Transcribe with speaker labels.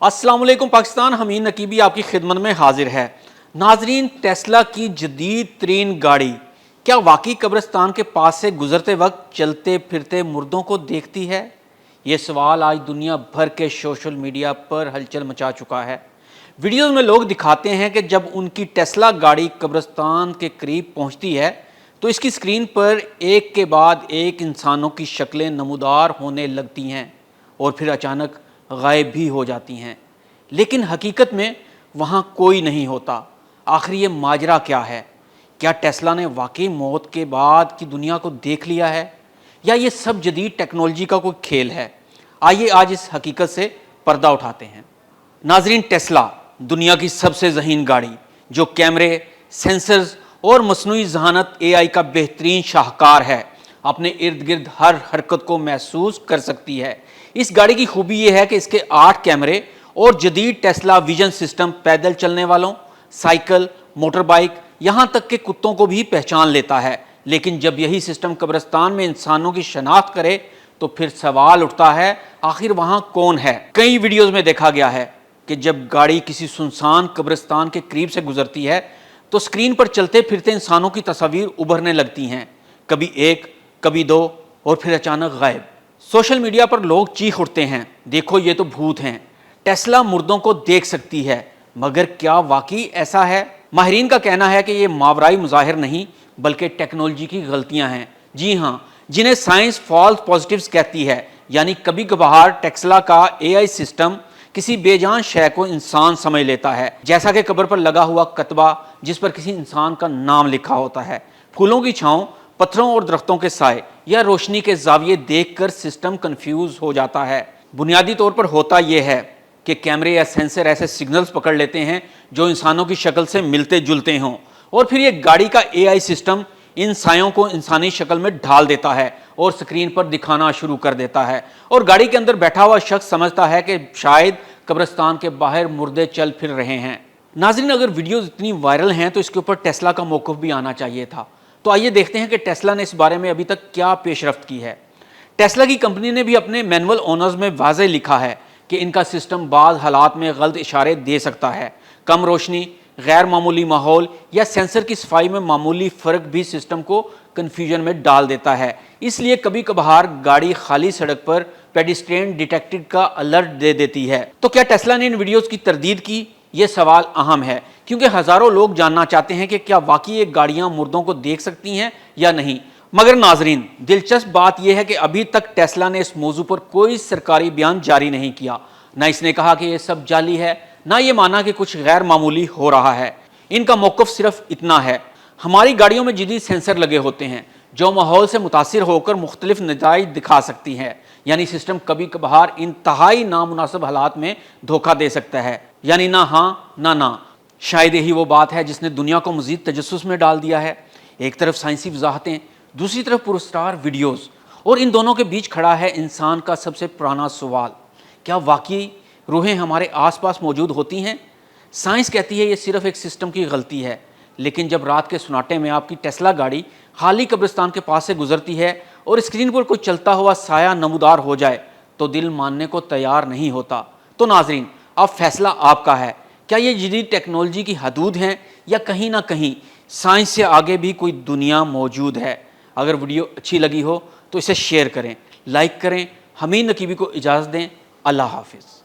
Speaker 1: अस्सलाम वालेकुम पाकिस्तान। हमीद नकीबी आपकी खिदमत में हाजिर है। नाजरीन, टेस्ला की जदीद तरीन गाड़ी क्या वाकई कब्रिस्तान के पास से गुजरते वक्त चलते फिरते मुर्दों को देखती है? ये सवाल आज दुनिया भर के सोशल मीडिया पर हलचल मचा चुका है। वीडियोज़ में लोग दिखाते हैं कि जब उनकी टेस्ला गाड़ी कब्रिस्तान के करीब पहुंचती है तो इसकी स्क्रीन पर एक के बाद एक इंसानों की शक्लें नमूदार होने लगती हैं और फिर अचानक गायब भी हो जाती हैं। लेकिन हकीकत में वहाँ कोई नहीं होता। आखिर ये माजरा क्या है? क्या टेस्ला ने वाकई मौत के बाद की दुनिया को देख लिया है या ये सब जदीद टेक्नोलॉजी का कोई खेल है? आइए आज इस हकीकत से पर्दा उठाते हैं। नाजरीन, टेस्ला दुनिया की सबसे ज़हीन गाड़ी जो कैमरे, सेंसर्स और मसनूई ज़हानत AI का बेहतरीन शाहकार है, अपने इर्द गिर्द हर हरकत को महसूस कर सकती है। इस गाड़ी की खूबी यह है कि इसके 8 कैमरे और जदीद टेस्ला विजन सिस्टम पैदल चलने वालों, साइकिल, मोटर बाइक, यहाँ तक के कुत्तों को भी पहचान लेता है। लेकिन जब यही सिस्टम कब्रिस्तान में इंसानों की शनाख्त करे तो फिर सवाल उठता है, आखिर वहाँ कौन है? कई वीडियोज़ में देखा गया है कि जब गाड़ी किसी सुनसान कब्रिस्तान के करीब से गुजरती है तो स्क्रीन पर चलते फिरते इंसानों की तस्वीर उभरने लगती हैं, कभी एक, कभी दो और फिर अचानक गायब। सोशल मीडिया पर लोग चीख उठते हैं, देखो ये तो भूत हैं, टेस्ला मुर्दों को देख सकती है। मगर क्या वाकई ऐसा है? माहिरीन का कहना है कि ये मावराई मुजाहिर नहीं बल्कि टेक्नोलॉजी की गलतियां हैं। जी हाँ, जिन्हें साइंस फॉल्स पॉजिटिव्स कहती है। यानी कभी कभार टेस्ला का AI सिस्टम किसी बेजान शय को इंसान समझ लेता है, जैसा कि कब्र पर लगा हुआ कतबा जिस पर किसी इंसान का नाम लिखा होता है। फूलों की छांव, पत्थरों और दरख्तों के साए या रोशनी के जाविये देखकर सिस्टम कंफ्यूज हो जाता है। बुनियादी तौर पर होता यह है कि कैमरे या सेंसर ऐसे सिग्नल्स पकड़ लेते हैं जो इंसानों की शक्ल से मिलते जुलते हों और फिर ये गाड़ी का AI सिस्टम इन सायों को इंसानी शक्ल में ढाल देता है और स्क्रीन पर दिखाना शुरू कर देता है। और गाड़ी के अंदर बैठा हुआ शख्स समझता है कि शायद कब्रिस्तान के बाहर मुर्दे चल फिर रहे हैं। नाज़रीन, अगर वीडियोज़ इतनी वायरल हैं तो इसके ऊपर टेस्ला का मौक़िफ़ भी आना चाहिए था। तो आइए देखते हैं कि टेस्ला ने इस बारे में अभी तक क्या पेशरफ्त की है। टेस्ला की कंपनी ने भी अपने मैनुअल ओनर्स में वाज़ेह लिखा है कि इनका सिस्टम बाज़ हालात में गलत इशारे दे सकता है। कम रोशनी, गैर मामूली माहौल या सेंसर की सफाई में मामूली फ़र्क भी सिस्टम को कन्फ्यूजन में डाल देता है। इसलिए कभी कभार गाड़ी खाली सड़क पर पेडिस्ट्रियन डिटेक्टेड का अलर्ट दे देती है। तो क्या टेस्ला ने इन वीडियोज़ की तरदीद की? ये सवाल अहम है क्योंकि हज़ारों लोग जानना चाहते हैं कि क्या वाकई ये गाड़ियाँ मुर्दों को देख सकती हैं या नहीं। मगर नाजरीन, दिलचस्प बात यह है कि अभी तक टेस्ला ने इस मौजू पर कोई सरकारी बयान जारी नहीं किया। ना इसने कहा कि यह सब जाली है, ना ये माना कि कुछ गैर मामूली हो रहा है। इनका मौक़िफ़ सिर्फ इतना है, हमारी गाड़ियों में जदीद सेंसर लगे होते हैं जो माहौल से मुतासिर होकर मुख्तलिफ नतीजे दिखा सकती हैं। यानी सिस्टम कभी कभार इंतहाई नामुनासिब हालात में धोखा दे सकता है। यानी ना हाँ ना ना। शायद यही वो बात है जिसने दुनिया को मज़ीद तजस्सुस में डाल दिया है। एक तरफ साइंसी वजाहतें, दूसरी तरफ पुरस्कार वीडियोज़, और इन दोनों के बीच खड़ा है इंसान का सबसे पुराना सवाल, क्या वाकई रूहें हमारे आसपास मौजूद होती हैं? साइंस कहती है ये सिर्फ एक सिस्टम की गलती है। लेकिन जब रात के सुनाटे में आपकी टेस्ला गाड़ी खाली कब्रिस्तान के पास से गुजरती है और स्क्रीन पर कोई चलता हुआ साया नमूदार हो जाए तो दिल मानने को तैयार नहीं होता। तो नाजरीन, अब फैसला आपका है। क्या ये जदीद टेक्नोलॉजी की हदूद हैं या कहीं ना कहीं साइंस से आगे भी कोई दुनिया मौजूद है? अगर वीडियो अच्छी लगी हो तो इसे शेयर करें, लाइक करें। हमीद नकीबी को इजाज़त दें। अल्लाह हाफिज़।